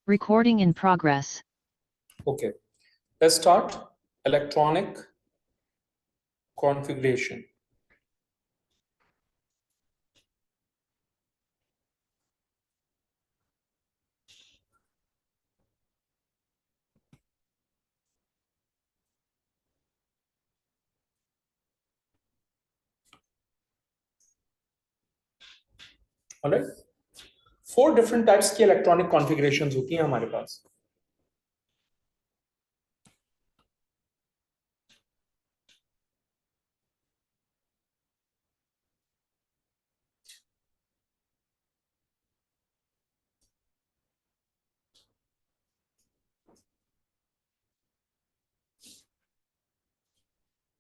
Recording in progress. Okay, let's start electronic configuration. All right, 4 different types की electronic configurations होती हैं हमारे पास.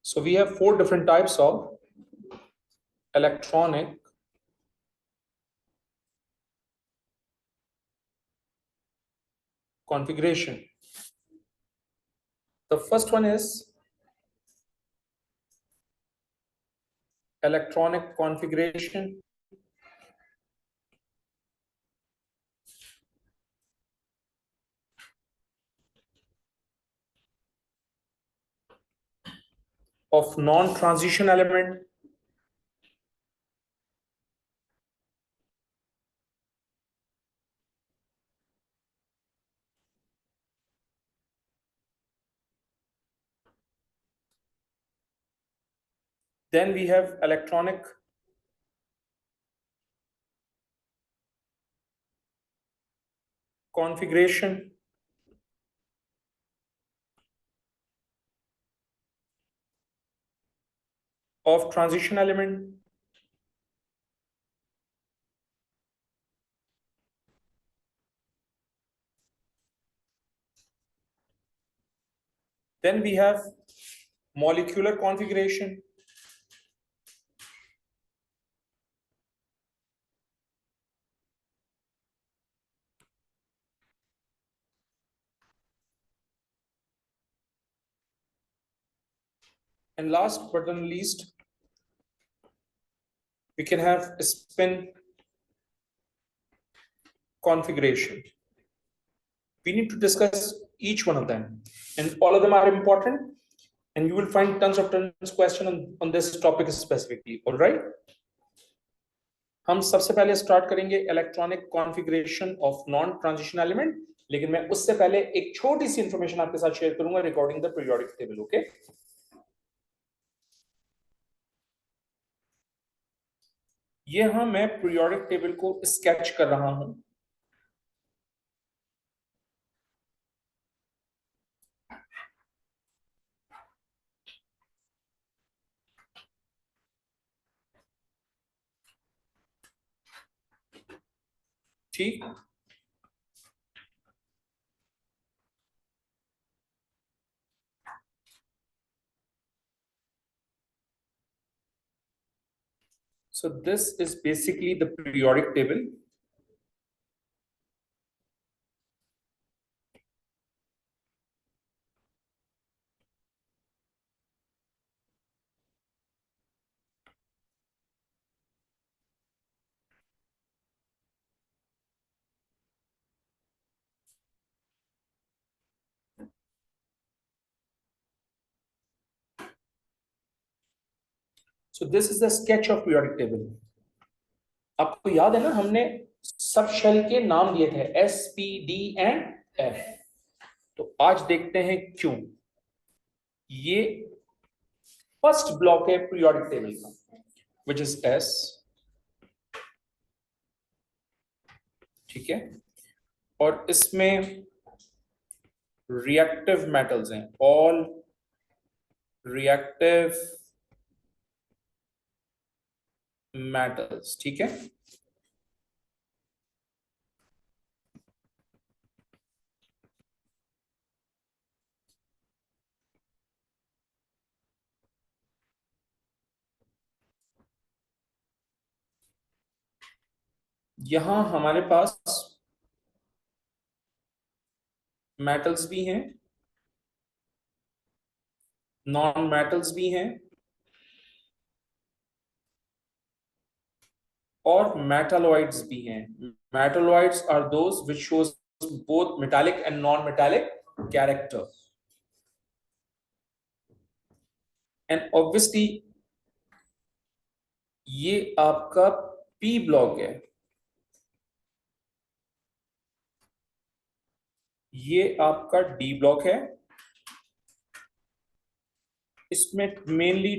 So we have 4 different types of electronic configuration. The first one is electronic configuration of non-transition element. Then we have electronic configuration of transition element. Then we have molecular configuration. And last but not least, we can have spin configuration. We need to discuss each one of them, and all of them are important, and you will find tons of questions on this topic specifically. All right, हम सबसे पहले start करेंगे electronic configuration of non transition element, लेकिन मैं उससे पहले एक छोटी सी इंफॉर्मेशन आपके साथ शेयर करूंगा regarding the periodic table. Okay, ये मैं पीरियोडिक टेबल को स्केच कर रहा हूं. ठीक, so this is basically the periodic table. So this is the sketch of periodic table. आपको याद है ना, हमने सब शेल के नाम दिए थे S, P, D and F. तो आज देखते हैं क्यों. ये फर्स्ट ब्लॉक है पीरियोडिक टेबल का, विच इज S. ठीक है, और इसमें रिएक्टिव मेटल्स हैं, ऑल रिएक्टिव मेटल्स. ठीक है, यहां हमारे पास मेटल्स भी हैं, नॉन मेटल्स भी हैं, और मेटालॉइड्स भी हैं. Metalloids are those which shows both metallic and non-metallic character. And obviously ये आपका P ब्लॉक है, ये आपका D ब्लॉक है। इसमें मेनली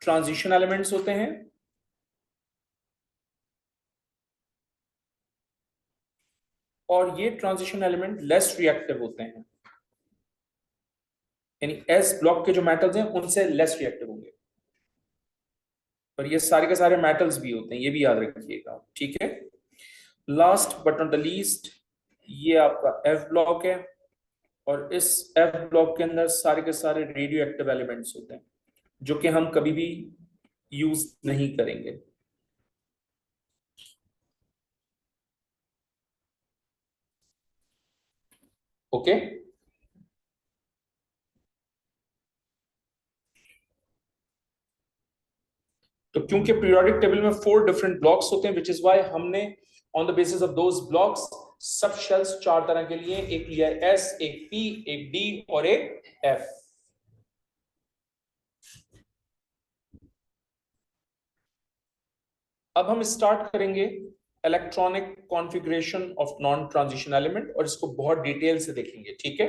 ट्रांजिशन एलिमेंट्स होते हैं, और ये ट्रांजिशन एलिमेंट लेस रिएक्टिव होते हैं, यानी एस ब्लॉक के जो मेटल्स हैं उनसे लेस रिएक्टिव होंगे। पर ये सारे के सारे मेटल्स भी होते हैं, ये भी याद रखिएगा, ठीक है। Last but not the least, ये आपका एफ ब्लॉक है, और इस एफ ब्लॉक के अंदर सारे के सारे रेडियो एक्टिव एलिमेंट्स होते हैं, जो कि हम कभी भी यूज नहीं करेंगे। ओके, तो क्योंकि पीरियोडिक टेबल में 4 डिफरेंट ब्लॉक्स होते हैं, विच इज व्हाई हमने on the basis of those blocks सब शेल्स 4 तरह के लिए, एक लिया एस, एक पी, एक डी और एक एफ। अब हम स्टार्ट करेंगे electronic configuration of non transition element, और इसको बहुत डिटेल से देखेंगे, ठीक है।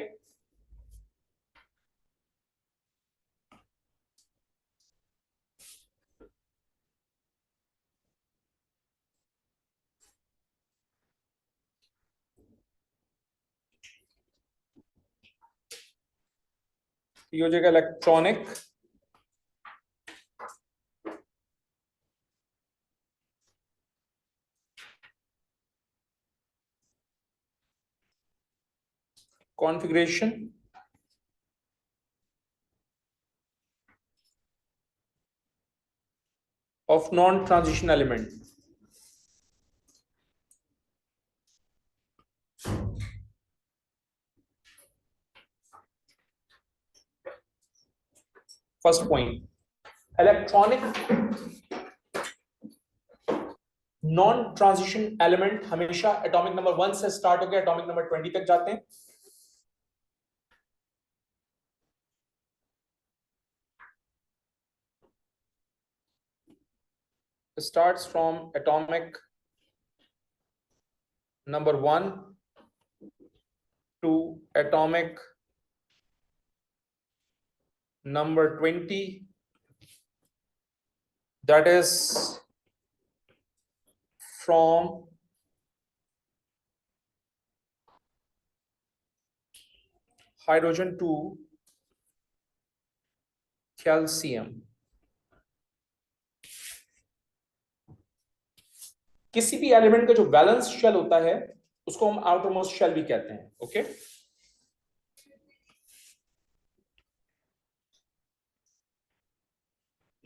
ये हो जाएगा electronic configuration of non transition element. First point, electronic non transition element हमेशा एटॉमिक नंबर 1 से स्टार्ट होकर एटॉमिक नंबर 20 तक जाते हैं। Starts from atomic number 1 to atomic number 20, that is from hydrogen to calcium। किसी भी एलिमेंट का जो वैलेंस शेल होता है उसको हम आउटर मोस्ट शेल भी कहते हैं, okay.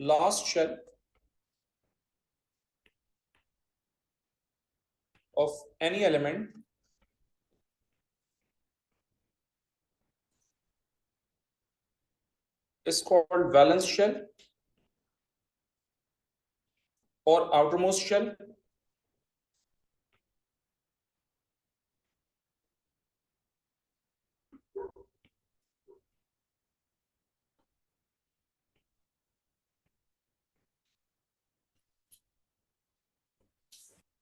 Last shell of any element is called valence shell or outermost shell।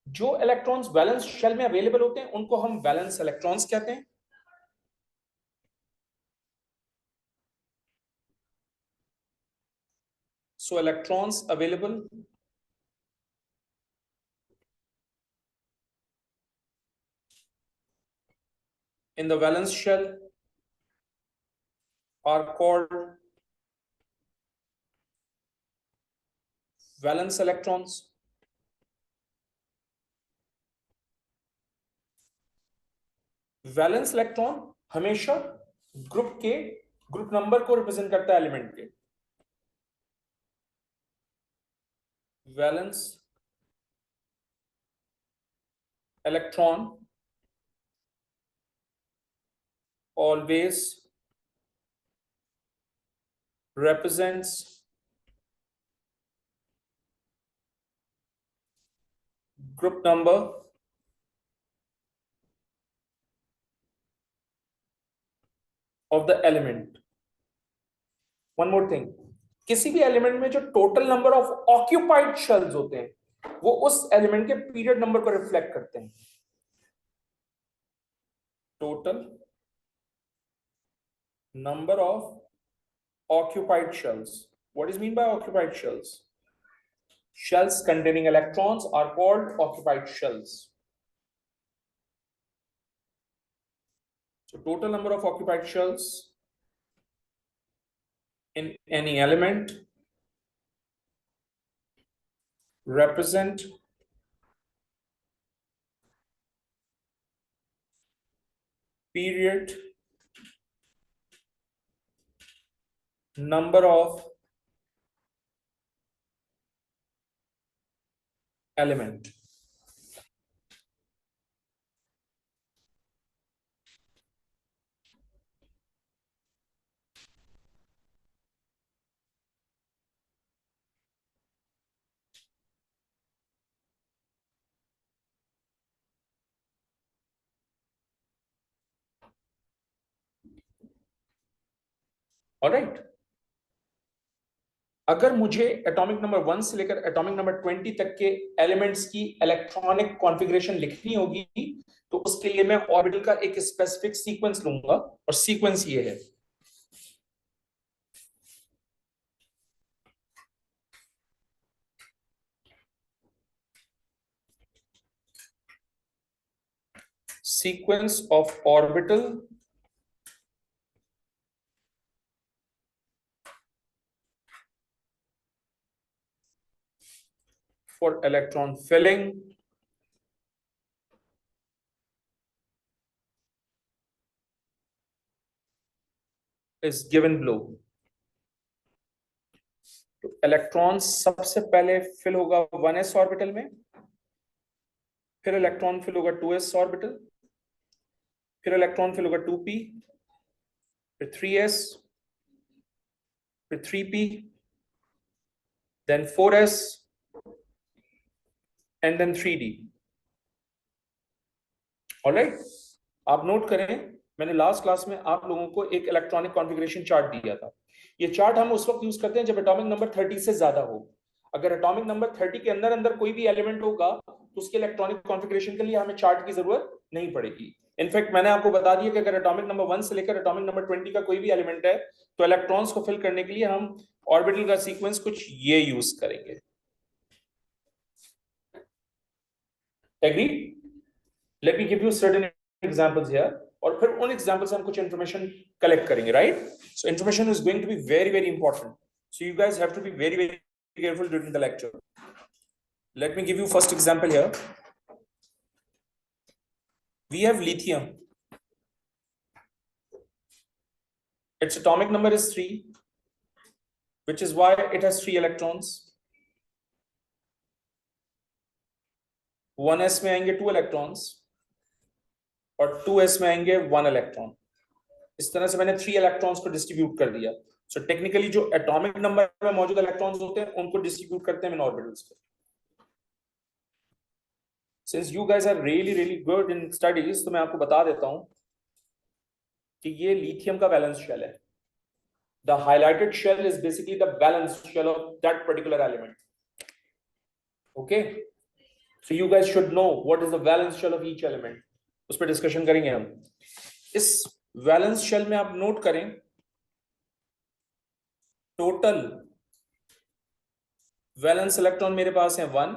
जो इलेक्ट्रॉन्स वैलेंस शेल में अवेलेबल होते हैं उनको हम वैलेंस इलेक्ट्रॉन्स कहते हैं। So electrons available in the valence shell are called valence electrons। Valence electron हमेशा group number को रिप्रेजेंट करता है एलिमेंट के। Valence electron always represents group number of the element. One more thing, किसी भी element में जो total number of occupied shells होते हैं वो उस एलिमेंट के पीरियड नंबर को रिफ्लेक्ट करते हैं. Total number of occupied shells. What is mean by occupied shells? Shells containing electrons are called occupied shells. So total number of occupied shells in any element represent period number of element. All right. अगर मुझे atomic number 1 से लेकर atomic number 20 तक के elements की electronic configuration लिखनी होगी तो उसके लिए मैं ऑर्बिटल का एक स्पेसिफिक सीक्वेंस लूंगा और सीक्वेंस ये है. Sequence of orbital for electron filling is given below. तो इलेक्ट्रॉन सबसे पहले फिल होगा 1s ऑर्बिटल में, फिर इलेक्ट्रॉन फिल होगा 2s ऑर्बिटल, फिर इलेक्ट्रॉन फिल होगा 2p, फिर 3s, फिर 3p, then 4s and then 3d. Alright, आप नोट करें मैंने लास्ट क्लास में आप लोगों को एक इलेक्ट्रॉनिक कॉन्फ़िगरेशन चार्ट दिया था. ये चार्ट हम उस वक्त यूज करते हैं जब एटॉमिक नंबर 30 से ज्यादा हो. अगर एटॉमिक नंबर 30 के अंदर अंदर कोई भी एलिमेंट होगा तो उसके इलेक्ट्रॉनिक कॉन्फ़िगरेशन के लिए हमें चार्ट की जरूरत नहीं पड़ेगी. इनफैक्ट मैंने आपको बता दिया कि अगर एटॉमिक नंबर 1 से लेकर एटॉमिक नंबर 20 का कोई भी एलिमेंट है तो इलेक्ट्रॉन्स को फिल करने के लिए हम ऑर्बिटल का सीक्वेंस कुछ ये यूज करेंगे. Agree? Let me give you certain examples here और फिर उन एग्जांपल्स से हम कुछ इंफॉर्मेशन कलेक्ट करेंगे. Right? So information is going to be very very important, so you guys have to be very very careful during the lecture. Let me give you first example here. We have lithium. Its atomic number is 3, which is why it has 3 electrons. 1s में आएंगे 2 electrons और 2s में आएंगे 1 electron. इस तरह से मैंने 3 electrons को डिस्ट्रीब्यूट कर दिया. So technically जो एटॉमिक नंबर में मौजूद इलेक्ट्रॉन्स होते हैं उनको डिस्ट्रीब्यूट करते हैं इन ऑर्बिटल्स पे. Since you guys are really good in studies तो मैं आपको बता देता हूं कि ये लिथियम का वैलेंस शेल है. The highlighted shell is basically the valence shell of that particular element. Okay, so you guys should know what is the valence shell of each element. उस पर डिस्कशन करेंगे हम. इस वैलेंस शेल में आप note करें total valence electron मेरे पास है 1,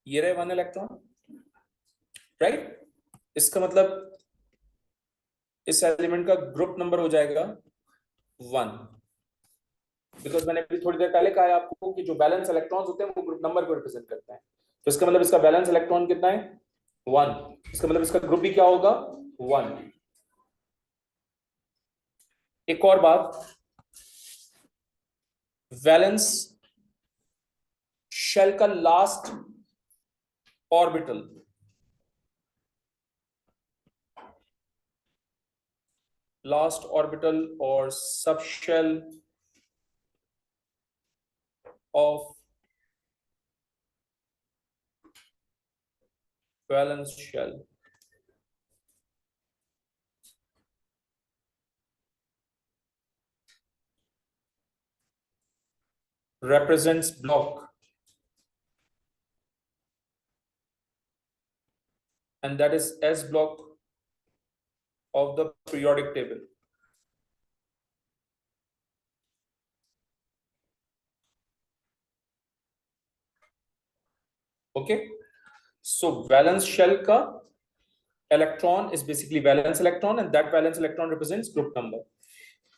ये रहे 1 इलेक्ट्रॉन. राइट? इसका मतलब इस एलिमेंट का ग्रुप नंबर हो जाएगा 1, बिकॉज मैंने अभी थोड़ी देर पहले कहा आपको कि जो बैलेंस इलेक्ट्रॉन्स होते हैं वो ग्रुप नंबर को रिप्रेजेंट करते हैं. तो इसका मतलब इसका बैलेंस इलेक्ट्रॉन कितना है? 1. इसका मतलब इसका ग्रुप भी क्या होगा? 1. एक और बात, वैलेंस शेल का लास्ट ऑर्बिटल और subshell of valence shell represents block, and that is S block of the periodic table. Okay, so valence shell ka electron is basically valence electron, and that valence electron represents group number.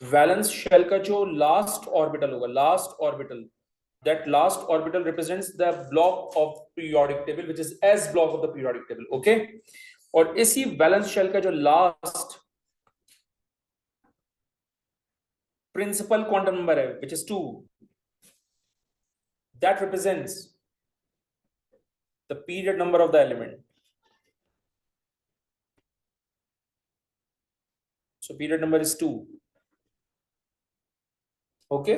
Valence shell ka jo last orbital hoga, last orbital, that last orbital represents the block of periodic table, which is S block of the periodic table. Okay, और इसी valence shell का जो last principal quantum number है, which is 2, that represents the period number of the element. So period number is 2. Okay,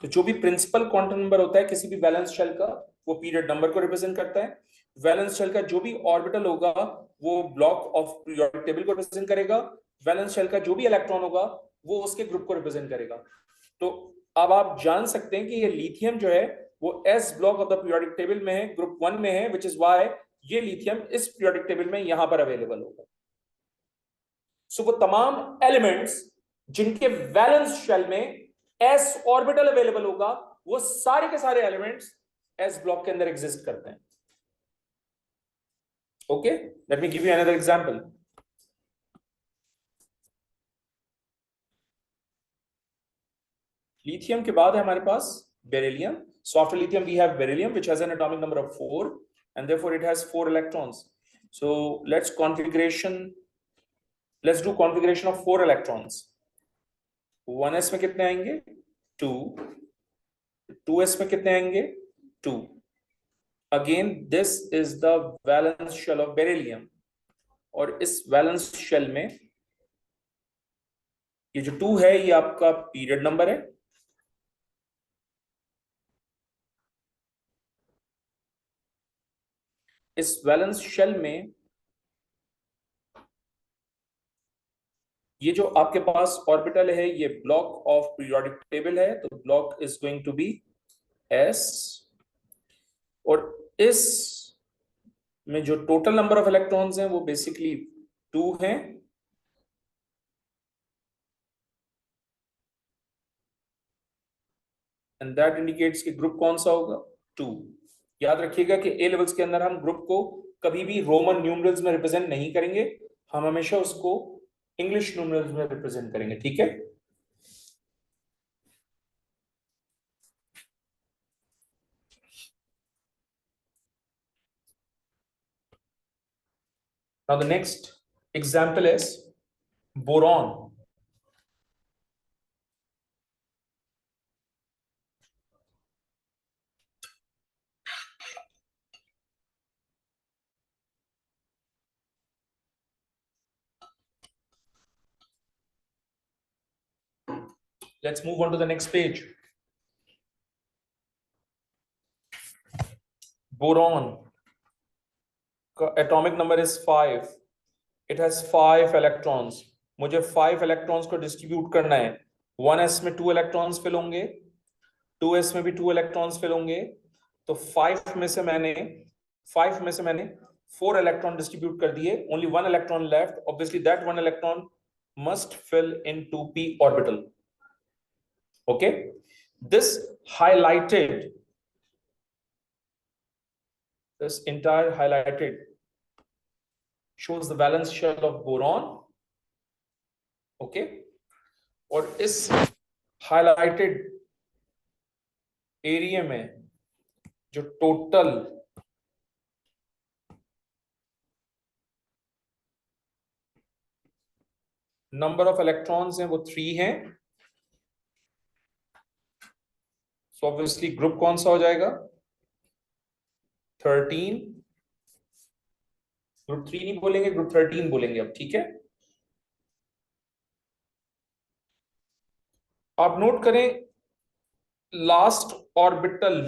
तो जो भी principal quantum number होता है किसी भी वैलेंस शेल का, वो पीरियड नंबर को रिप्रेजेंट करता है. वैलेंस शेल का जो भी ऑर्बिटल होगा वो ब्लॉक ऑफ पीरियोडिक टेबल को रिप्रेजेंट करेगा. वैलेंस शेल का जो भी इलेक्ट्रॉन होगा वो उसके ग्रुप को रिप्रेजेंट करेगा. तो अब आप जान सकते हैं कि ये लिथियम जो है वो S block of the periodic table में है, ग्रुप 1 में है, विच इज व्हाई ये लिथियम इस पीरियोडिक टेबल में यहां पर अवेलेबल होगा. सो वो तमाम एलिमेंट्स जिनके वैलेंस शेल में एस ऑर्बिटल अवेलेबल होगा वो सारे के सारे एलिमेंट्स एस ब्लॉक के अंदर एग्जिस्ट करते हैं. Okay, let me give you another example. Lithium के बाद है हमारे पास beryllium. So after lithium we have beryllium, which has an atomic number of 4, and therefore it has 4 electrons. So let's do configuration of 4 electrons. 1s में कितने आएंगे? 2. 2s में कितने आएंगे? 2. Again, this is the valence shell of beryllium. और इस valence shell में ये जो 2 है ये आपका पीरियड नंबर है. इस वैलेंस शेल में ये जो आपके पास ऑर्बिटल है ये ब्लॉक ऑफ पीरियोडिक टेबल है, तो block is going to be S. और इस में जो टोटल नंबर ऑफ इलेक्ट्रॉन्स हैं वो बेसिकली 2 हैं. एंड दैट इंडिकेट्स कि ग्रुप कौन सा होगा? 2. याद रखिएगा कि ए लेवल्स के अंदर हम ग्रुप को कभी भी रोमन न्यूमरल्स में रिप्रेजेंट नहीं करेंगे, हम हमेशा उसको इंग्लिश न्यूमरल्स में रिप्रेजेंट करेंगे. ठीक है, now the next example is boron. Let's move on to the next page. Boron का atomic number is 5. It has 5 electrons. मुझे 5 electrons को डिस्ट्रीब्यूट करना है. 1s में 2 electrons फिल होंगे, 2s में भी 2 electrons फिल होंगे. तो 5 में से मैंने 4 electron डिस्ट्रीब्यूट कर दिए. Only 1 electron left. Obviously that 1 electron must fill in 2p orbital. Okay, this entire highlighted shows the valence shell of boron. Okay, और इस highlighted एरिया में जो टोटल नंबर ऑफ इलेक्ट्रॉन्स हैं वो 3 हैं. सो ऑब्वियसली ग्रुप कौन सा हो जाएगा? 13. ग्रुप 3 नहीं बोलेंगे, ग्रुप 13 बोलेंगे अब. ठीक है, आप नोट करें last orbital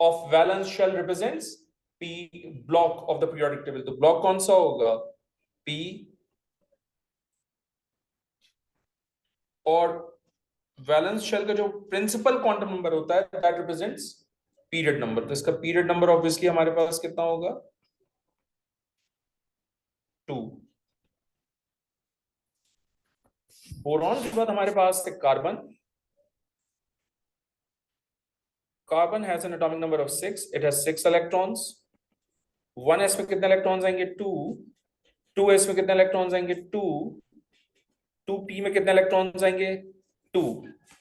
of valence shell represents P block of the periodic table. तो ब्लॉक कौन सा होगा? पी. और वैलेंस शेल का जो प्रिंसिपल क्वांटम नंबर होता है दैट रिप्रेजेंट्स पीरियड नंबर। तो इसका पीरियड नंबर ऑब्वियसली हमारे पास कितना होगा? 2। बोरॉन के बाद हमारे पास है carbon. Carbon has an atomic number of 6, it has 6 electrons. 1s में कितने इलेक्ट्रॉन्स आएंगे? 2। 2s में कितने इलेक्ट्रॉन्स आएंगे? 2। 2p में कितने इलेक्ट्रॉन्स आएंगे? 2।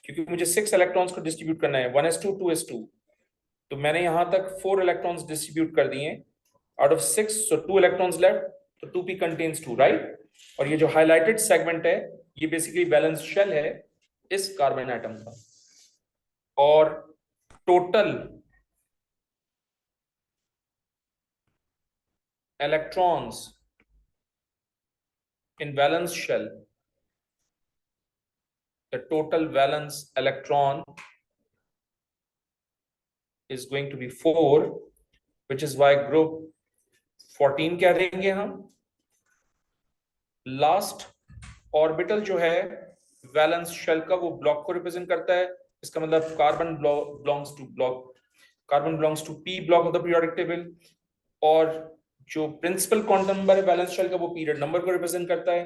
क्योंकि मुझे 6 इलेक्ट्रॉन्स को डिस्ट्रीब्यूट करना है, 1s2 2s2। तो मैंने यहां तक 4 इलेक्ट्रॉन्स डिस्ट्रीब्यूट कर दिए out of 6, so 2 electrons left, तो 2p कंटेन्स 2, राइट? और ये जो हाइलाइटेड सेगमेंट है ये बेसिकली बैलेंस शेल है इस कार्बन एटम का। और total electrons in valence shell, the total valence electron is going to be 4, which is why group 14 कह देंगे हम। लास्ट ऑर्बिटल जो है वैलेंस शेल का वो ब्लॉक को रिप्रेजेंट करता है। इसका मतलब carbon belongs to block, carbon belongs to P block of the periodic table. और जो प्रिंसिपल क्वांटम नंबर है वैलेंस शेल का वो पीरियड नंबर को रिप्रेजेंट करता है,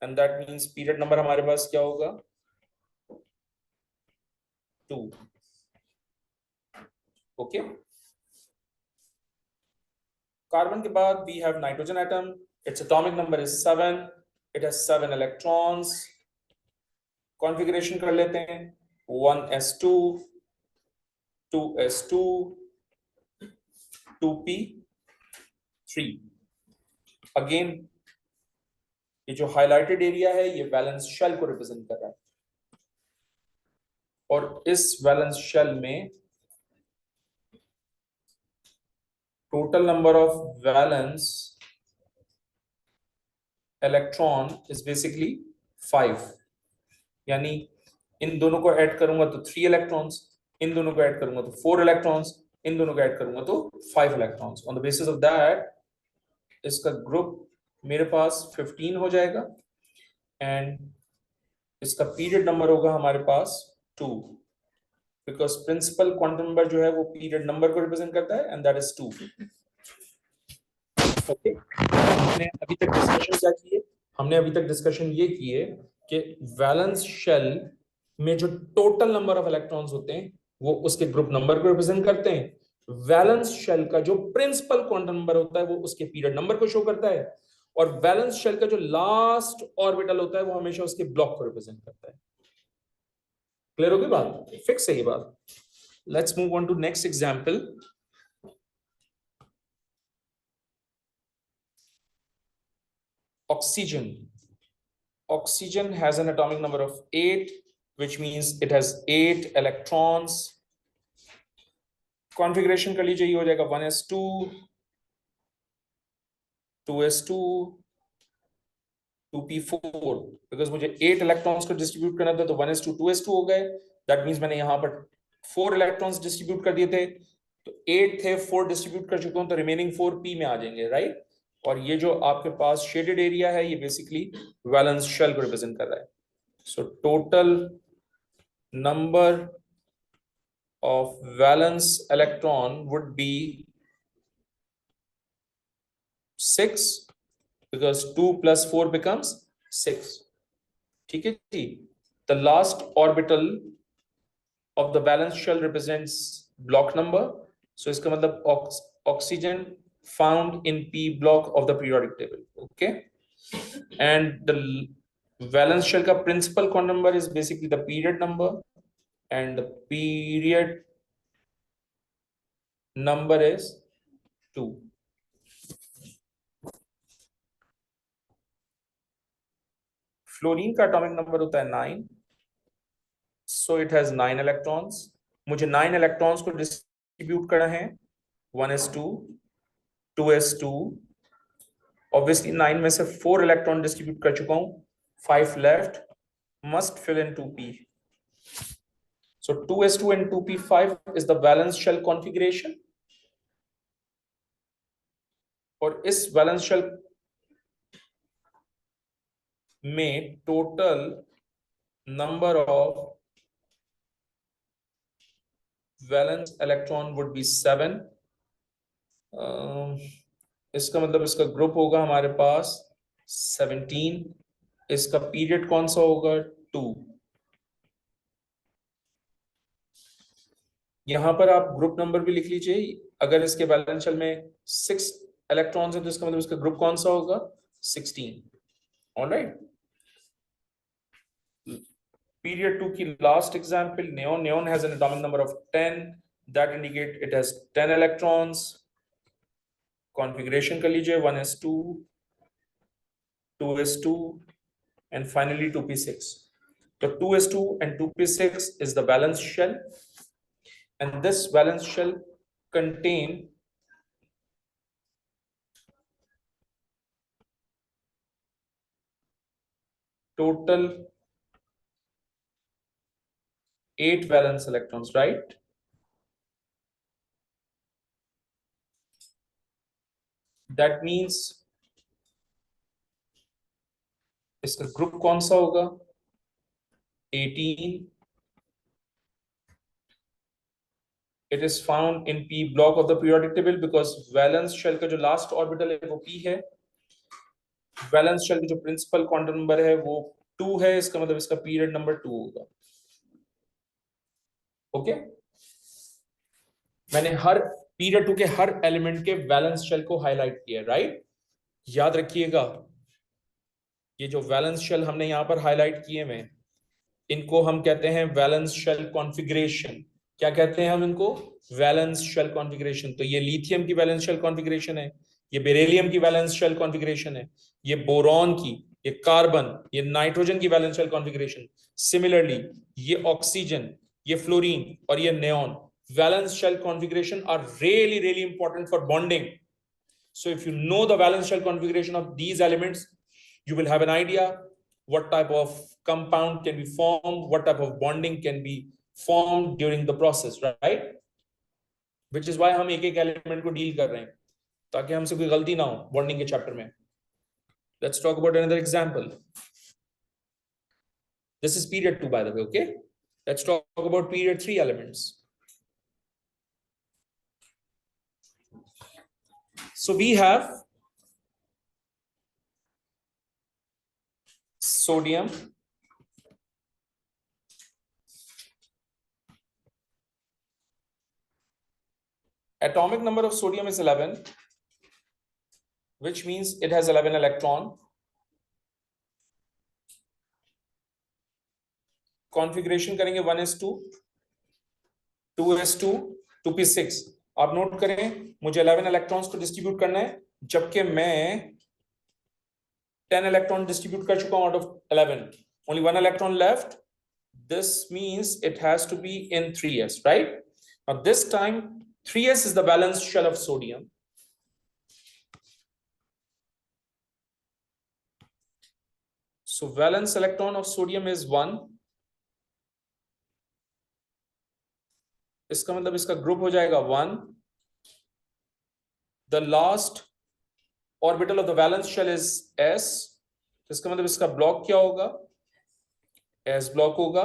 and that means period number हमारे पास क्या होगा? 2। ओके। कार्बन के बाद we have nitrogen atom. Its atomic number is 7. It has 7 electrons. Configuration कर लेते हैं 1s2 2s2 2p3। अगेन ये जो हाइलाइटेड एरिया है ये वैलेंस शेल को रिप्रेजेंट कर रहा है। और इस वैलेंस शेल में total number of valence electron is basically 5। यानी इन दोनों को ऐड करूंगा तो 3 इलेक्ट्रॉन्स, इन दोनों को ऐड करूंगा तो 4 इलेक्ट्रॉन्स, इन दोनों को ऐड करूंगा तो 5 electrons. On the basis of that इसका ग्रुप मेरे पास 15 हो जाएगा एंड इसका पीरियड नंबर होगा हमारे पास 2, बिकॉज प्रिंसिपल क्वांटम नंबर जो है वो पीरियड नंबर को रिप्रेजेंट करता है एंड दैट इज 2। ओके, हमने अभी तक डिस्कशन क्या की है? हमने अभी तक डिस्कशन ये की है कि वैलेंस शेल में जो टोटल नंबर ऑफ इलेक्ट्रॉन्स होते हैं वो उसके ग्रुप नंबर को रिप्रेजेंट करते हैं। वैलेंस शेल का जो प्रिंसिपल क्वांटम नंबर होता है वो उसके पीरियड नंबर को शो करता है। और वैलेंस शेल का जो लास्ट ऑर्बिटल होता है वो हमेशा उसके ब्लॉक को रिप्रेजेंट करता है। क्लियर होगी बात? फिक्स है ये बात। Let's move on to next example. Oxygen. Oxygen has an atomic number of 8, which means it has 8 electrons. Configuration कर लीजिए, ये हो जाएगा 1s2 2s2 2p4, बिकॉज मुझे 8 इलेक्ट्रॉन्स को डिस्ट्रीब्यूट करना था तो 1s2 2s2 हो गए। दैट मीन्स मैंने यहाँ पर 4 इलेक्ट्रॉन्स डिस्ट्रीब्यूट कर दिए थे, तो 8 थे, 4 डिस्ट्रीब्यूट कर चुका हूं, तो रिमेनिंग 4 p में आ जाएंगे, राइट? और ये जो आपके पास शेडेड एरिया है ये बेसिकली वैलेंस शेल को रिप्रेजेंट कर रहा है। So total number of valence electron would be 6, because 2 plus 4 becomes 6. ठीक है जी? The last orbital of the valence shell represents block number. So इसका मतलब oxygen found in p block of the periodic table. Okay, and the valence shell का principal quantum number is basically the period number, and the period number is 2. Fluorine का atomic number होता है 9, so it has 9 electrons. मुझे 9 electrons को distribute करना है 1s2 2s2। Obviously 9 में से 4 इलेक्ट्रॉन डिस्ट्रीब्यूट कर चुका हूं, 5 left, must fill in 2p। so 2s2 and 2p5 is the valence shell configuration। और इस वैलेंस शेल में total number of valence electron would be 7। इसका मतलब इसका ग्रुप होगा हमारे पास 17। इसका पीरियड कौन सा होगा? 2। यहां पर आप ग्रुप नंबर भी लिख लीजिए। अगर इसके वैलेंस शेल में 6 इलेक्ट्रॉन्स हैं तो इसका मतलब इसका ग्रुप कौन सा होगा? 16। ऑलराइट। Period 2 की last example, neon. Neon has an atomic number of 10. That indicate it has 10 electrons. Configuration कर लीजिए 1s2, 2s2, and finally 2p6. So 2s2 and 2p6 is the valence shell, and this valence shell contain total 8 valence electrons, right? That means इसका group कौन सा होगा? 18. It is found in p block of the periodic table because valence shell का जो last orbital है वो p है। Valence shell की जो प्रिंसिपल क्वांटम नंबर है वो 2 है। इसका मतलब इसका पीरियड नंबर 2 होगा। ओके, मैंने हर पीरियड 2 के हर एलिमेंट के वैलेंस शेल को हाईलाइट किया, राइट? याद रखिएगा, ये जो वैलेंस शेल हमने यहां पर हाईलाइट किए हुए, इनको हम कहते हैं वैलेंस शेल कॉन्फ़िगरेशन। क्या कहते हैं हम इनको? Valence shell configuration. तो ये लिथियम की वैलेंस शेल कॉन्फ़िगरेशन है, ये बेरिलियम की वैलेंस शेल कॉन्फ़िगरेशन है, ये बोरॉन की, ये कार्बन, ये नाइट्रोजन की वैलेंस शेल कॉन्फ़िगरेशन। सिमिलरली ये ऑक्सीजन, ये फ्लोरीन और ये neon valence shell configuration are really important for bonding. So if you know the valence shell configuration of these elements, you will have an idea what type of compound can be formed, what type of bonding can be formed during the process, right? Which is why हम एक एक element को deal कर रहे हैं ताकि हमसे कोई गलती ना हो bonding के chapter में। Let's talk about another example. This is period 2, by the way, okay? Let's talk about period 3 elements. So we have sodium, atomic number of sodium is 11, which means it has 11 electron. Configuration करेंगे 1s2, 2s2, 2p6। आप note करें, मुझे 11 electrons को distribute करना है, जबकि मैं 10 electron distribute कर चुका हूं out of 11। Only 1 electron left. This means it has to be in 3s, right? Now this time 3s is the valence shell of sodium. So valence electron of sodium is 1. इसका मतलब इसका group हो जाएगा 1. The last orbital of the valence shell is s. तो इसका मतलब इसका block क्या होगा? s ब्लॉक होगा।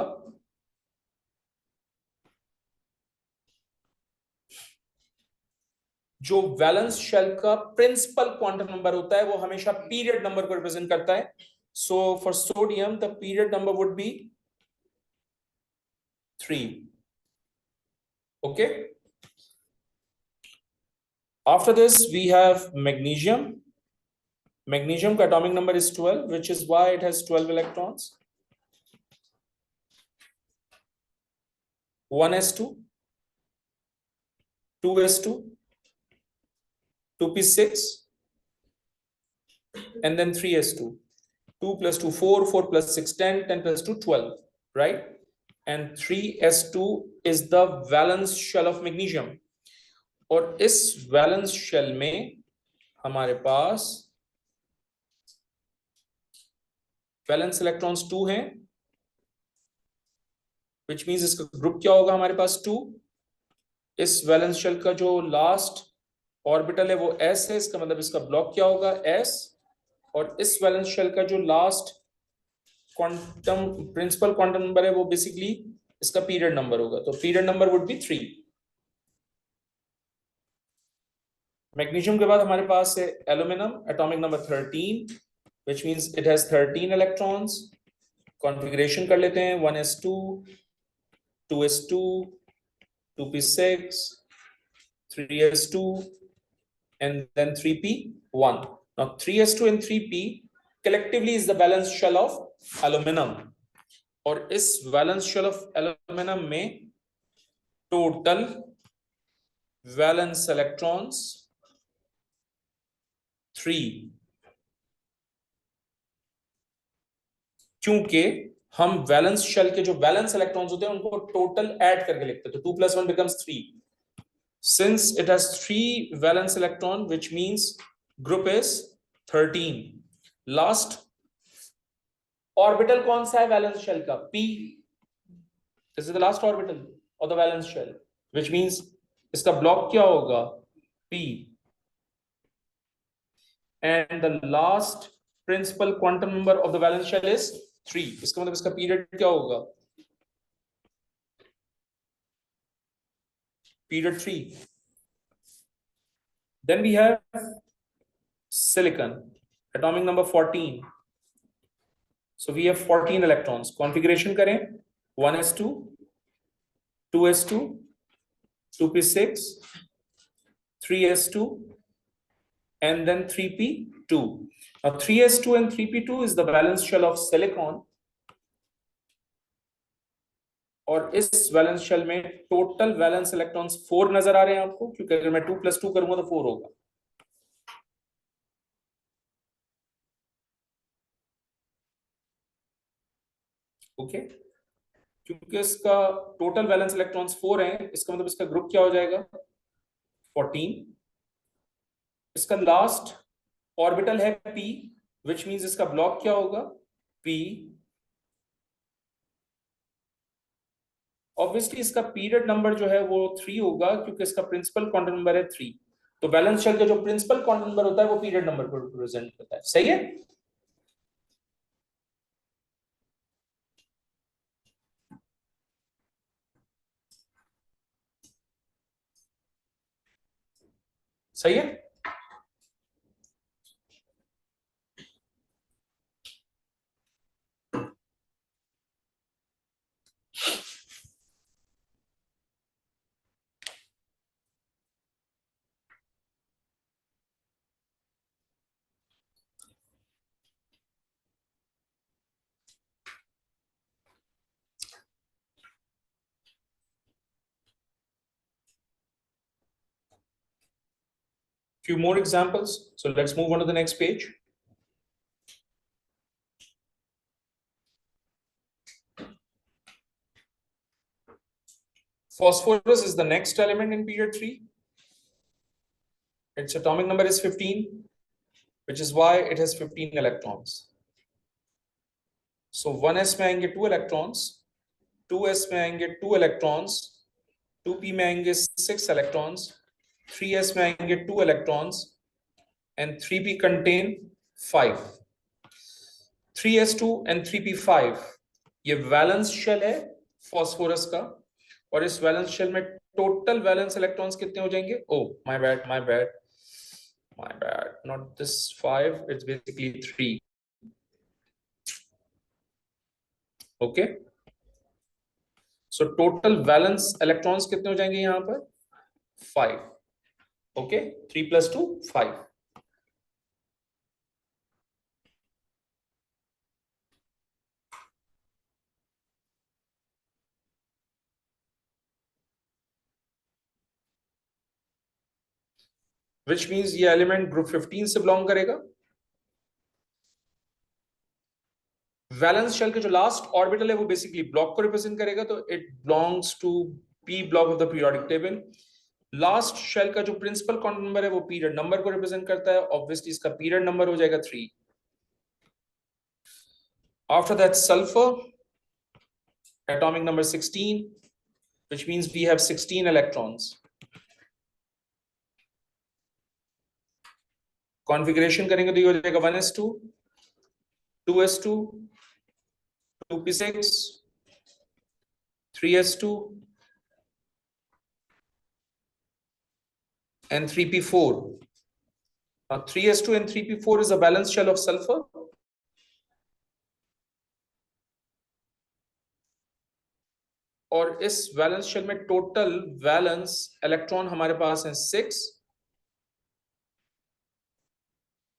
जो वैलेंस शेल का प्रिंसिपल क्वांटम नंबर होता है वो हमेशा पीरियड नंबर को रिप्रेजेंट करता है। So for sodium the period number would be 3। Okay, after this we have magnesium. Magnesium का atomic number is 12, which is why it has 12 electrons. 1s2, 2s2, 2p6 and then 3s2. 2 plus 2 4, 4 plus 6 10, 10 plus 2 12, right? And 3s2 is the valence shell of magnesium. और इस valence shell में हमारे पास valence electrons 2 हैं, which means इसका group क्या होगा हमारे पास? 2। इस वैलेंस शेल का जो लास्ट ऑर्बिटल है वो s है, इसका मतलब इसका ब्लॉक क्या होगा? s। और इस वैलेंस शेल का जो last quantum principal quantum number है वो बेसिकली इसका पीरियड नंबर होगा। तो period number would be 3। Magnesium के बाद हमारे पास है aluminium, atomic number 13, which means it has 13 electrons. Configuration कर लेते हैं 1s2, 2s2, 2p6, 3s2 and then 3p1. Now 3s2 and 3p collectively is the valence shell of aluminum. और इस वैलेंस शेल ऑफ एल्यूमिनियम में total valence electrons 3, क्योंकि हम valence shell के जो वैलेंस इलेक्ट्रॉन्स होते हैं उनको टोटल ऐड करके लिखते हैं, तो 2 + 1 becomes 3. Since it has 3 valence electron, which means group is 13. Last orbital कौन सा है वैलेंस शेल का? p. This is the last orbital of the valence shell, which means इसका ब्लॉक क्या होगा? p. And the last principal quantum number of the valence shell is 3. इसका मतलब इसका पीरियड क्या होगा? Period 3. Then we have silicon, atomic number 14. So we have 14 electrons. Configuration करें 1s2, 2s2, 2p6, 3s2, and then 3p2. Now 3s2 and 3p2 is the valence shell of silicon. और इस valence shell में total valence electrons 4 नजर आ रहे हैं आपको, क्योंकि अगर मैं 2 + 2 करूंगा तो 4 होगा. ओके, क्योंकि इसका टोटल वैलेंस इलेक्ट्रॉन्स 4 हैं, इसका मतलब इसका ग्रुप क्या हो जाएगा? 14. इसका लास्ट ऑर्बिटल है p, विच मींस इसका ब्लॉक क्या होगा? p. ऑब्वियसली इसका पीरियड नंबर जो है वो 3 होगा, क्योंकि इसका प्रिंसिपल क्वांटम नंबर है 3. तो वैलेंस शेल का जो प्रिंसिपल क्वांटम नंबर होता है वो पीरियड नंबर को रिप्रेजेंट करता है. सही है? सही है. Few more examples. So let's move on to the next page. Phosphorus is the next element in period 3. Its atomic number is 15, which is why it has 15 electrons. So 1s में आएंगे 2 electrons, 2s में आएंगे 2 electrons, 2p में आएंगे 6 electrons, 3s में आएंगे 2 electrons, and 3p contain 5. 3s2 and 3p5 ये valence shell है फॉस्फोरस का, और इस वैलेंस शेल में टोटल वैलेंस इलेक्ट्रॉन्स कितने हो जाएंगे? Oh my bad, not this 5, it's basically 3. okay, so total valence electrons कितने हो जाएंगे यहां पर? 5. okay, 3 + 2 5. which means ये एलिमेंट ग्रुप 15 से बिलोंग करेगा. वैलेंस शेल के जो लास्ट ऑर्बिटल है वो बेसिकली ब्लॉक को रिप्रेजेंट करेगा, तो it belongs to P block of the periodic table. Last shell का जो प्रिंसिपल क्वांटम नंबर है वो पीरियड नंबर को रिप्रेजेंट करता है. ऑब्वियसली इसका पीरियड नंबर हो जाएगा 3. After that sulphur, atomic number 16, which means we have 16 electrons. Configuration करेंगे तो ये हो जाएगा 1s2, 2s2, 2p6, 3s2, and 3p4. Now 3s2 and 3p4 is a valence shell of sulfur. और इस वैलेंस शेल में टोटल वैलेंस इलेक्ट्रॉन हमारे पास है 6.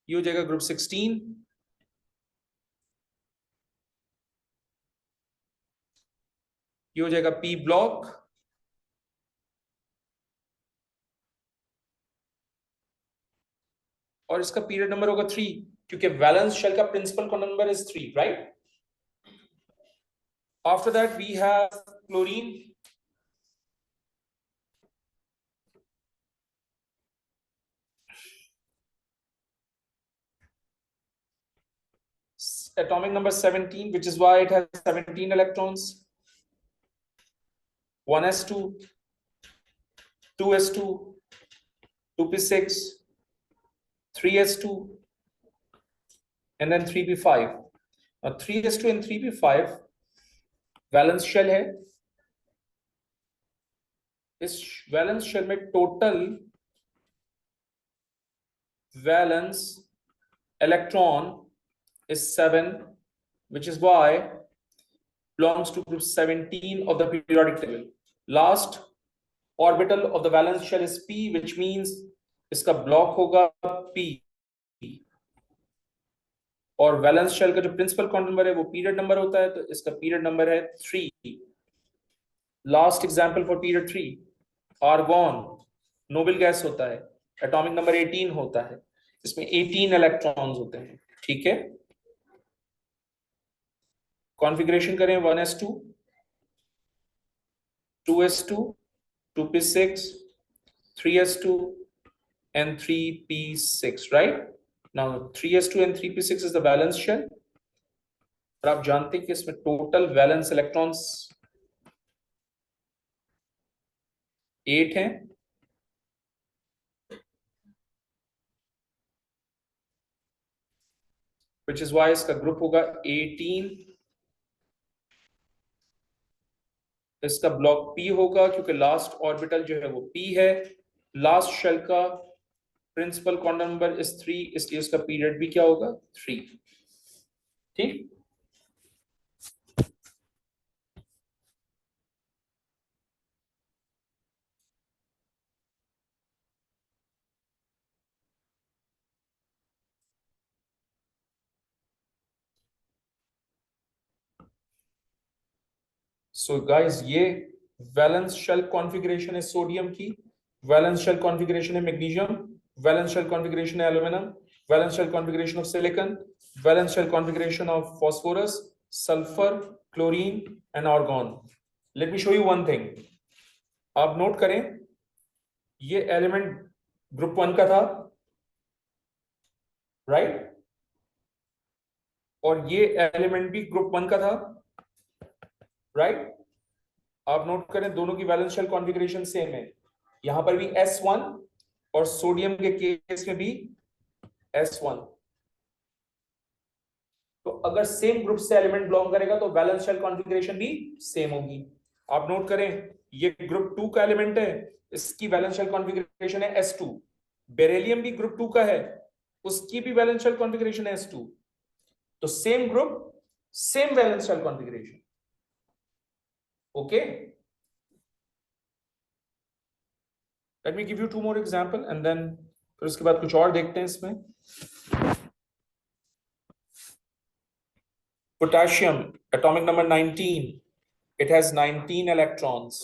ये हो जाएगा ग्रुप 16. ये हो जाएगा पी ब्लॉक. और इसका पीरियड नंबर होगा 3, क्योंकि वैलेंस शेल का principal quantum number is 3, right? After that we have chlorine. Atomic number 17, which is why it has 17 electrons. 1s2, 2s2, 2p6, 3s2, and then 3p5. Now 3s2 and 3p5 valence shell है. इस valence shell में total valence electron is 7, which is why belongs to group 17 of the periodic table. Last orbital of the valence shell is p, which means इसका block होगा p. और valence shell का जो principal quantum number है वो period number होता है, तो इसका पीरियड नंबर है 3. Last example for period 3, argon noble gas होता है, एटॉमिक नंबर 18 होता है, इसमें 18 इलेक्ट्रॉन्स होते हैं. ठीक है, कॉन्फ़िगरेशन करें 1s2, 2s2, 2p6, 3s2 and 3p6, right? Now 3s2 and 3p6 is the valence shell. और आप जानते हैं कि इसमें टोटल वैलेंस इलेक्ट्रॉन्स 8 हैं. which is why इसका ग्रुप होगा 18. इसका ब्लॉक p होगा क्योंकि लास्ट ऑर्बिटल जो है वो p है. लास्ट शेल का प्रिंसिपल क्वांटम नंबर इज 3, इसलिए इसका पीरियड भी क्या होगा 3. ठीक. सो गाइस, ये वैलेंस शेल कॉन्फ़िगरेशन है सोडियम की, वैलेंस शेल कॉन्फ़िगरेशन है मैग्नीशियम, वैलेंस शेल कॉन्फ़िगरेशन है aluminium, valence shell configuration of silicon, valence shell configuration of phosphorus, sulphur, chlorine and argon. Let me show you one thing. आप note करें, ये element group 1 का था, right? और ये element भी ग्रुप 1 का था, राइट? आप नोट करें, दोनों की वैलेंस शेल कॉन्फ़िगरेशन सेम है. यहां पर भी S1 और सोडियम के केस में भी S1. तो अगर सेम ग्रुप से एलिमेंट बिलोंग करेगा तो वैलेंस शेल कॉन्फ़िगरेशन भी सेम होगी. आप नोट करें, ये ग्रुप 2 का एलिमेंट है, इसकी वैलेंस शेल कॉन्फ़िगरेशन है S2. बेरिलियम भी ग्रुप 2 का है, उसकी भी वैलेंस शेल कॉन्फ़िगरेशन है S2. तो same group, same valence shell configuration. Okay, let me give you 2 more example and then फिर उसके बाद कुछ और देखते हैं इसमें. Potassium, atomic number 19. It has 19 electrons.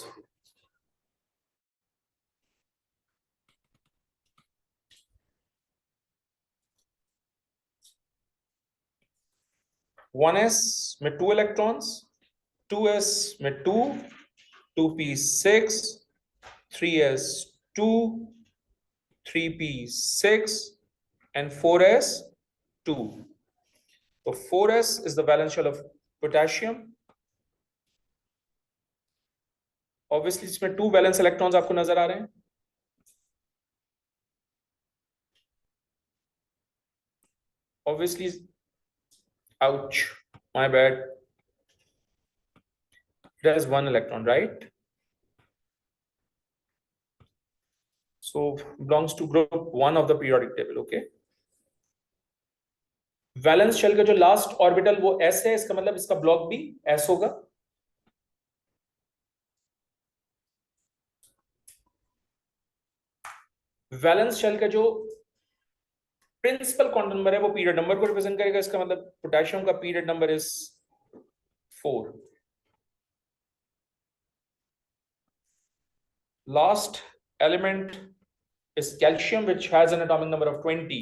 One s में 2 electrons, 2s में 2, 2p6, 3s2, 3p6 and 4s2. So 4s is the valence shell of potassium. Obviously इसमें 2 valence electrons आपको नजर आ रहे हैं. Obviously, ouch, my bad. It has 1 electron, right? so belongs to group 1 of the periodic table. Okay, valence shell का जो last orbital वो s है, इसका मतलब इसका ब्लॉक भी s होगा. वैलेंस शेल का जो प्रिंसिपल क्वांटम नंबर है वो पीरियड नंबर को रिप्रेजेंट करेगा. इसका मतलब पोटेशियम का period number is 4. Last element is calcium, which has an atomic number of 20.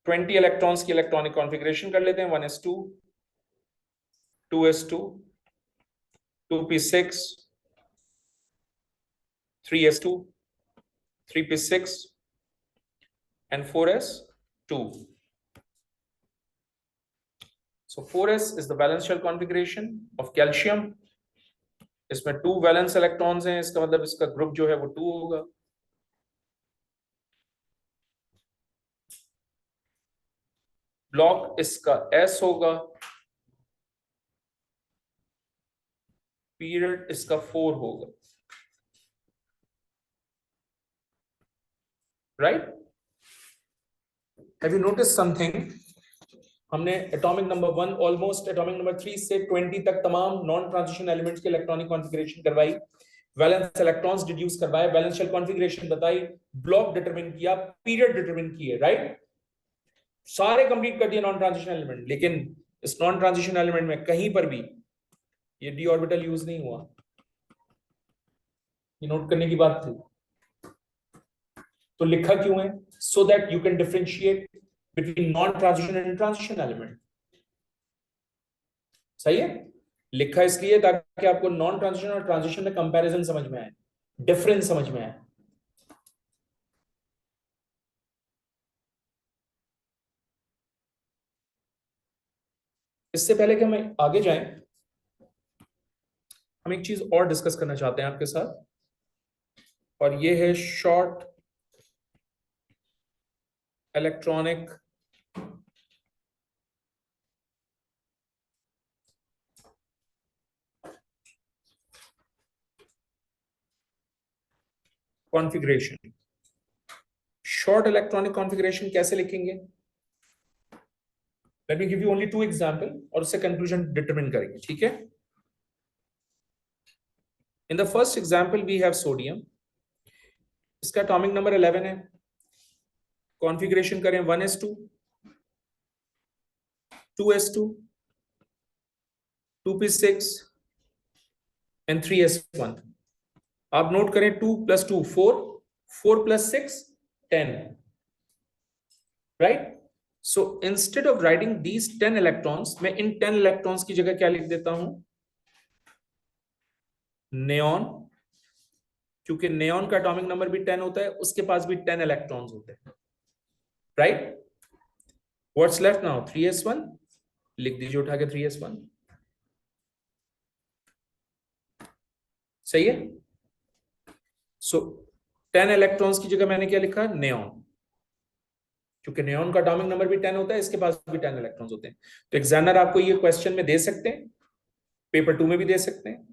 20 electrons की electronic configuration कर लेते हैं. 1s2, 2s2, 2p6, 3s2, 3p6 and 4s2. So 4s is the valence shell configuration of calcium. इसमें 2 valence electrons हैं, इसका मतलब इसका group जो है वो 2 होगा. ब्लॉक इसका S होगा. पीरियड इसका 4 होगा. Right? Have you notice something? हमने atomic number 1 almost atomic number 3 से 20 तक तमाम नॉन ट्रांजिशन एलिमेंट्स की इलेक्ट्रॉनिक कॉन्फ़िगरेशन करवाई, वैलेंस इलेक्ट्रॉन्स डिड्यूस करवाए, वैलेंस शेल कॉन्फ़िगरेशन बताई, ब्लॉक डिटरमिन किया, पीरियड डिटरमिन किए. राइट? सारे कंप्लीट कर दिए नॉन ट्रांजिशन एलिमेंट. लेकिन इस नॉन ट्रांजिशन एलिमेंट में कहीं पर भी ये डी ऑर्बिटल यूज नहीं हुआ. ये नोट करने की बात थी. तो लिखा क्यों है? So that you can differentiate between non transition and transition element. सही है? लिखा इसलिए ताकि आपको नॉन ट्रांजिशन और ट्रांजिशन में कंपैरिजन समझ में आए, डिफरेंस समझ में आए. इससे पहले कि हम आगे जाएं, हम एक चीज और डिस्कस करना चाहते हैं आपके साथ, और ये है short electronic configuration. Short electronic configuration कैसे लिखेंगे? Let me give you only 2 example और उससे कंक्लूजन डिटरमिन करेंगे. ठीक है? In the first example we have sodium. इसका एटॉमिक नंबर 11 है. कॉन्फ़िगरेशन करें 1s2, 2s2, 2p6 and 3s1. आप नोट करें 2 + 2 4, 4 + 6 10. Right? So instead of writing these 10 electrons, मैं इन 10 इलेक्ट्रॉन्स की जगह क्या लिख देता हूं? नियॉन. क्योंकि नियॉन का एटॉमिक नंबर भी 10 होता है, उसके पास भी 10 इलेक्ट्रॉन्स होते हैं. Right? What's left now? 3s1. लिख दीजिए उठा के 3s1. सही है? सो 10 इलेक्ट्रॉन्स की जगह मैंने क्या लिखा? नियॉन. क्योंकि नियॉन का एटॉमिक नंबर भी 10 होता है, इसके पास भी 10 इलेक्ट्रॉन्स होते हैं. तो एग्जामिनर आपको ये क्वेश्चन में दे सकते हैं, पेपर 2 में भी दे सकते हैं,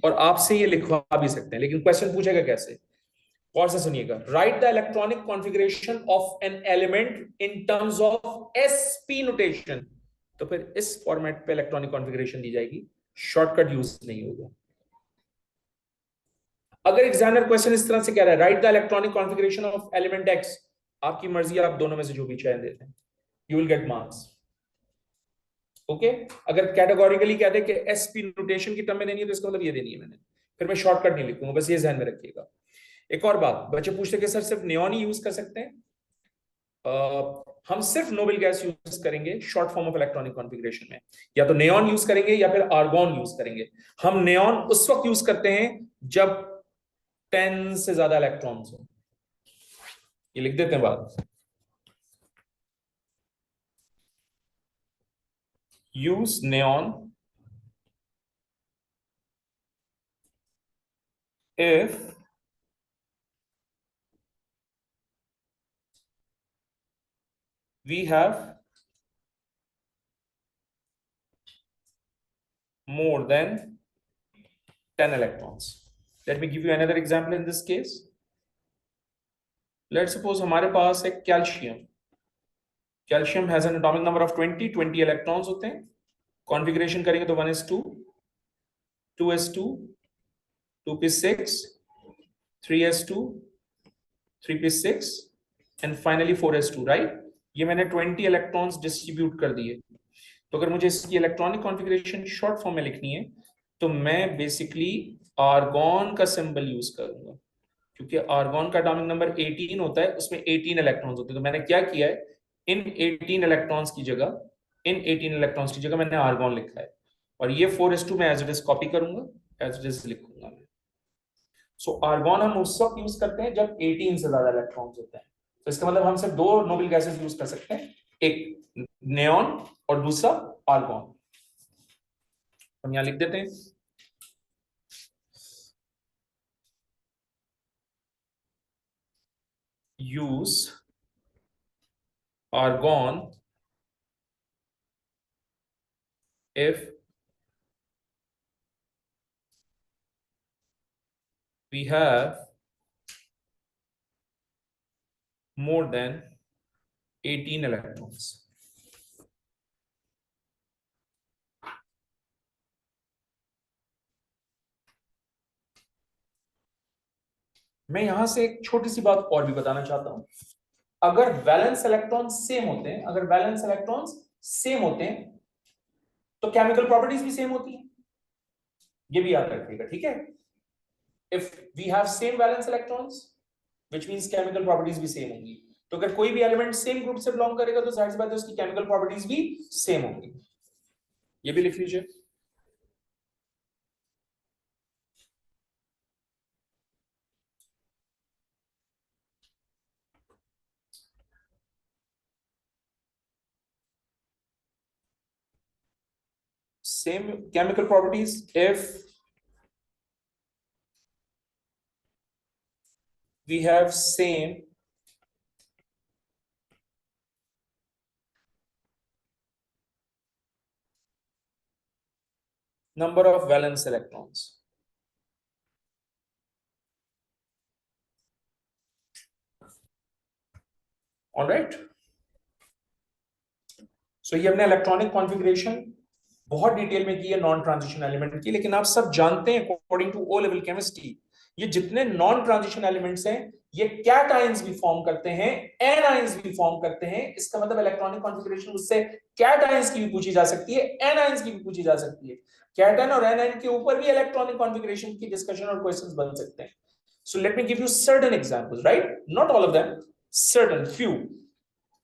और आपसे ये लिखवा भी सकते हैं. लेकिन क्वेश्चन पूछेगा कैसे? और से सुनिएगा. Right the electronic configuration of an element in terms of SP notation. तो फिर इस फॉर्मेट पे इलेक्ट्रॉनिक कॉन्फ़िगरेशन दी जाएगी, शॉर्टकट यूज नहीं होगा. अगर एग्जामिनर क्वेश्चन इस तरह से कह रहा है, right the electronic configuration of element x, आपकी मर्जी, आप दोनों में से जो भी चयन देते हैं, you will get marks. Okay? अगर कैटेगोरिकली कह दे कि एसपी नोटेशन की टर्म में देनी है, तो इसका मतलब ये देनी है मैंने, फिर मैं शॉर्टकट नहीं लिखूंगा. बस ये ध्यान में रखिएगा. एक और बात, बच्चे पूछते कि सर सिर्फ नियॉन ही यूज कर सकते हैं? हम सिर्फ नोबेल गैस यूज करेंगे short form of electronic configuration में. या तो नियॉन यूज करेंगे या फिर आर्गॉन यूज करेंगे. हम नियॉन उस वक्त यूज करते हैं जब 10 से ज्यादा इलेक्ट्रॉन्स हो. ये लिख देते हैं बात. Use neon if we have more than 10 electrons. Let me give you another example in this case. Let's suppose हमारे पास है calcium. Calcium has an atomic number of 20 electrons होते हैं. कॉन्फ़िगरेशन करेंगे तो 1s2, 2s2, 2p6, 3s2, 3p6 and finally 4s2, right. ये मैंने 20 electrons distribute कर दिए. तो अगर मुझे इसकी इलेक्ट्रॉनिक कॉन्फ़िगरेशन शॉर्ट फॉर्म में लिखनी है तो मैं बेसिकली आर्गॉन का सिंबल यूज करूंगा, क्योंकि आर्गॉन का एटॉमिक नंबर 18 होता है, उसमें 18 इलेक्ट्रॉन्स होते हैं. तो मैंने क्या किया है, इन 18 इलेक्ट्रॉन्स की जगह मैंने आर्गॉन लिखा है. और ये 4s2 में एज इट इज कॉपी करूंगा, एज इट इज लिखूंगा मैं. सो आर्गॉन हम उस वक्त यूज करते हैं जब 18 से ज्यादा इलेक्ट्रॉन्स होते हैं. तो इसका मतलब हम सिर्फ दो नोबल गैसेस यूज कर सकते हैं, एक नियॉन और दूसरा आर्गॉन. हम यहां लिख देते हैं use argon if we have more than 18 electrons. मैं यहां से एक छोटी सी बात और भी बताना चाहता हूं. अगर वैलेंस इलेक्ट्रॉन सेम होते हैं तो केमिकल प्रॉपर्टीज भी सेम होती हैं. ये भी याद रखिएगा, ठीक है. If we have same valence electrons which means chemical properties भी सेम होंगी. तो अगर कोई भी एलिमेंट सेम ग्रुप से बिलोंग करेगा तो जाहिर सी बात है उसकी केमिकल प्रॉपर्टीज भी सेम होंगी. ये भी लिख लीजिए. Same chemical properties if we have same number of valence electrons. All right. So ये हमने इलेक्ट्रॉनिक कॉन्फ़िगरेशन बहुत डिटेल में की है नॉन ट्रांजिशन एलिमेंट की. लेकिन आप सब जानते हैं according to O level chemistry ये जितने नॉन ट्रांजिशन एलिमेंट्स हैं ये कैटायंस भी फॉर्म करते हैं, एनायंस भी फॉर्म करते हैं. इसका मतलब इलेक्ट्रॉनिक कॉन्फ़िगरेशन उससे कैटायंस की भी पूछी जा सकती है, एनायंस की भी पूछी जा सकती है. कैटायन और एनायन के ऊपर भी इलेक्ट्रॉनिक कॉन्फ़िगरेशन की डिस्कशन और क्वेश्चंस बन सकते हैं. So let me give you certain examples, right, not all of them, certain few.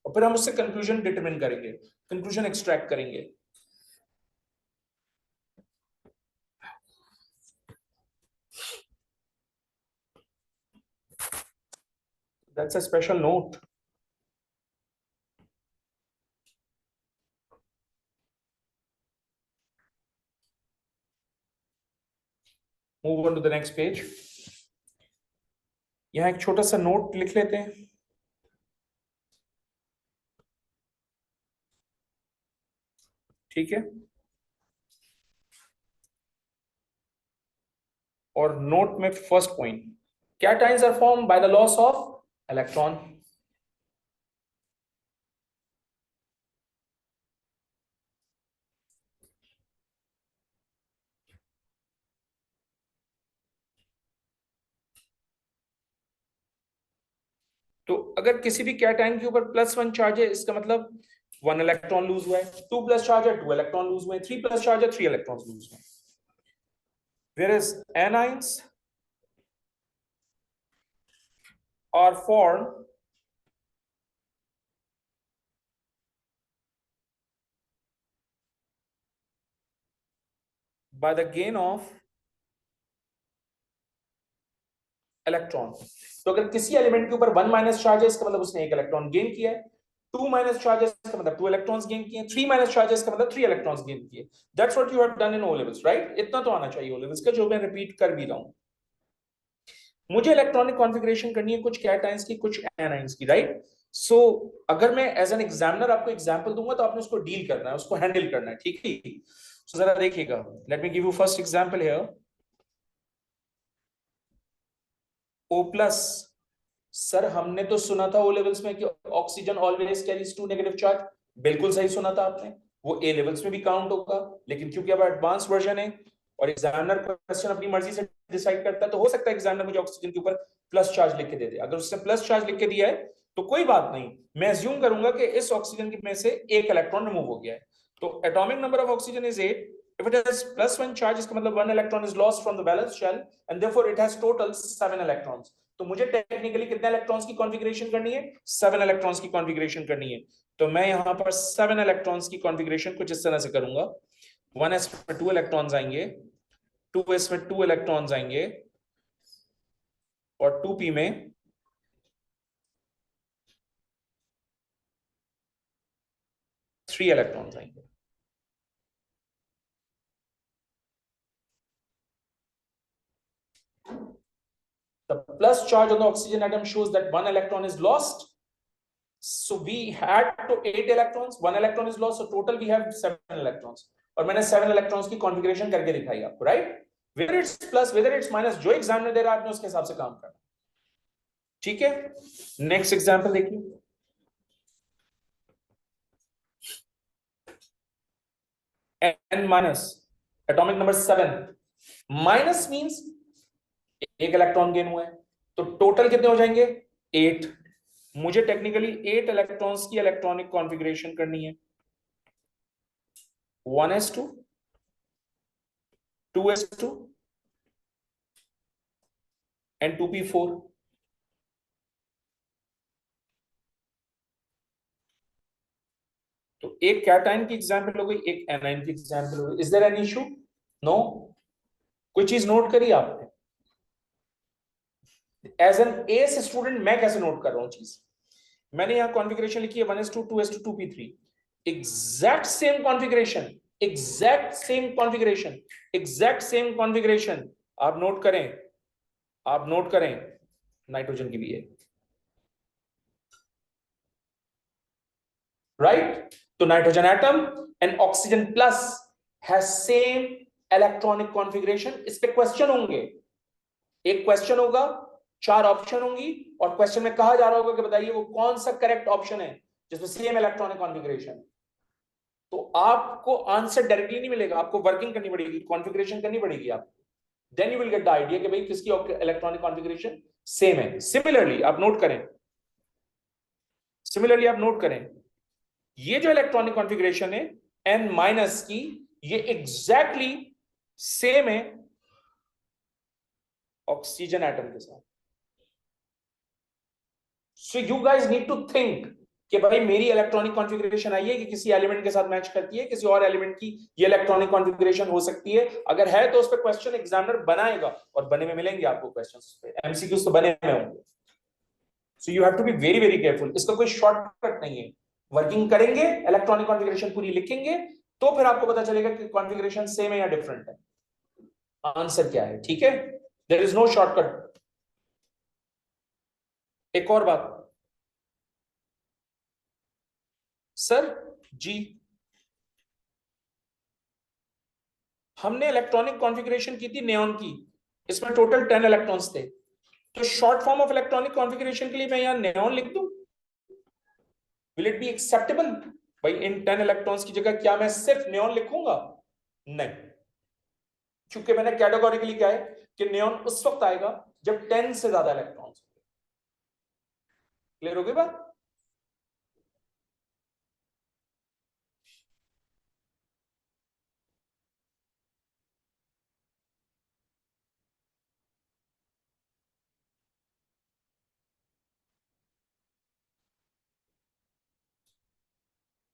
और फिर हम उससे कंक्लूजन डिटरमिन करेंगे, कंक्लूजन एक्सट्रैक्ट करेंगे. That's a special note. Move on to the next page. यहाँ एक छोटा सा नोट लिख लेते हैं. ठीक है. और नोट में first point, cations are formed by the loss of electron. तो अगर किसी भी कैटायन के ऊपर +1 चार्ज है इसका मतलब 1 इलेक्ट्रॉन लूज हुआ है, 2 प्लस चार्ज है 2 इलेक्ट्रॉन लूज हुए, 3 प्लस चार्ज है 3 इलेक्ट्रॉन्स लूज हुए. Whereas anions are formed by the gain of electron. तो अगर किसी एलिमेंट के ऊपर 1 माइनस चार्ज है इसका मतलब उसने 1 इलेक्ट्रॉन गेन किया है, 2 माइनस चार्जेस का मतलब 2 इलेक्ट्रॉन्स गेन किए, 3 माइनस चार्जेस का मतलब 3 इलेक्ट्रॉन्स गेन किए. That's what you have done in O levels, right. इतना तो आना चाहिए ओ लेवल्स का, जो मैं रिपीट कर भी रहा हूं. मुझे इलेक्ट्रॉनिक कॉन्फ़िगरेशन करनी है कुछ कैटायंस की कुछ एनायंस की, राइट. सो अगर मैं एज एन एग्जामिनर आपको एग्जांपल दूंगा तो आपने उसको डील करना है, उसको हैंडल करना है, ठीक है. सो जरा देखिएगा, late me give you first example here. O plus. Sir हमने तो सुना था ओ लेवल्स में कि oxygen always carries to negative charge. बिल्कुल सही सुना था आपने, वो ए लेवल्स में भी काउंट होगा। लेकिन क्योंकि अब एडवांस वर्जन है और एग्जामिनर क्वेश्चन अपनी मर्जी से डिसाइड करता है, तो हो सकता है एग्जामिनर मुझे ऑक्सीजन के ऊपर प्लस चार्ज लिख के दे दे। अगर उसने प्लस चार्ज लिख के दिया है तो कोई बात नहीं, मैं अज्यूम करूंगा कि इस ऑक्सीजन में से एक इलेक्ट्रॉन रिमूव हो गया है। तो atomic number of oxygen is 8। If it has plus one charge, इसका मतलब one electron is lost from the valence shell and therefore it has total 7 electrons. तो मुझे टेक्निकली कितने इलेक्ट्रॉन्स की कॉन्फ़िगरेशन करनी है? 7 इलेक्ट्रॉन्स की कॉन्फ़िगरेशन करनी है। तो मैं यहां पर 7 इलेक्ट्रॉन्स की कॉन्फ़िगरेशन कुछ इस तरह से करूंगा। 1s में 2 इलेक्ट्रॉन्स आएंगे, 2s में 2 इलेक्ट्रॉन्स आएंगे और 2p में 3 इलेक्ट्रॉन्स आएंगे। The plus charge on the oxygen atom shows that 1 electron is lost. So we had to 8 electrons, 1 electron is lost, so total we have 7 electrons. और मैंने 7 electrons की configuration करके दिखाई आपको, right? Whether it's plus, whether it's minus, जो examiner दे रहा है आपने उसके हिसाब से काम करना। ठीक है, नेक्स्ट एग्जांपल देखिए। n minus, atomic number 7। Minus means एक इलेक्ट्रॉन गेन हुआ है, तो टोटल कितने हो जाएंगे? 8। मुझे टेक्निकली 8 इलेक्ट्रॉन्स की इलेक्ट्रॉनिक कॉन्फ़िगरेशन करनी है। 1s2, 2s2 and 2p4। तो एक कैटायन की एग्जांपल हो गई, एक एनायन की एग्जांपल हो गई। Is there any issue? No. कोई चीज नोट करी आपने? एज एन एस स्टूडेंट मैं कैसे नोट कर रहा हूं चीज? मैंने यहां कॉन्फ़िगरेशन लिखी है 1s2, 2s2, 2p3। Exact same configuration, exact same configuration, exact same configuration. आप नोट करें, आप नोट करें, नाइट्रोजन की भी है, राइट? तो nitrogen atom and oxygen plus has same electronic configuration. इस पे क्वेश्चन होंगे, एक क्वेश्चन होगा, 4 ऑप्शन होंगी और क्वेश्चन में कहा जा रहा होगा कि बताइए वो कौन सा करेक्ट ऑप्शन है जिसमें सेम इलेक्ट्रॉनिक कॉन्फ़िगरेशन। तो आपको आंसर डायरेक्टली नहीं मिलेगा, आपको वर्किंग करनी पड़ेगी, कॉन्फ़िगरेशन करनी पड़ेगी आपको। Then you will get the idea कि भाई किसकी इलेक्ट्रॉनिक कॉन्फ़िगरेशन सेम है। सिमिलरली आप नोट करें, सिमिलरली आप नोट करें, ये जो इलेक्ट्रॉनिक कॉन्फ़िगरेशन है n माइनस की, ये एग्जैक्टली सेम है ऑक्सीजन एटम के साथ। So you guys need to think कि भाई मेरी इलेक्ट्रॉनिक कॉन्फ़िगरेशन आई है कि किसी एलिमेंट के साथ मैच करती है, किसी और एलिमेंट की ये इलेक्ट्रॉनिक कॉन्फ़िगरेशन हो सकती है। अगर है तो उस पर क्वेश्चन एग्जामिनर बनाएगा और बने में मिलेंगे आपको क्वेश्चंस पे, एमसीक्यूज तो बने में होंगे। So you have to be very very careful. इसका कोई शॉर्टकट नहीं है। वर्किंग करेंगे, इलेक्ट्रॉनिक कॉन्फ़िगरेशन पूरी लिखेंगे, तो फिर आपको पता चलेगा कि कॉन्फ़िगरेशन सेम है या डिफरेंट है, आंसर क्या है। ठीक है, देयर इज नो शॉर्टकट। एक और बात सर जी, हमने इलेक्ट्रॉनिक कॉन्फ़िगरेशन की थी नियॉन की, इसमें टोटल 10 इलेक्ट्रॉन्स थे। तो short form of electronic configuration के लिए मैं यहां नियॉन लिख दूं? Will it be acceptable? भाई इन 10 इलेक्ट्रॉन्स की जगह क्या मैं सिर्फ नियॉन लिखूंगा? नहीं, क्योंकि मैंने कैटेगोरिकली क्या है कि नियॉन उस वक्त आएगा जब 10 से ज्यादा इलेक्ट्रॉन्स। क्लियर हो गई बात?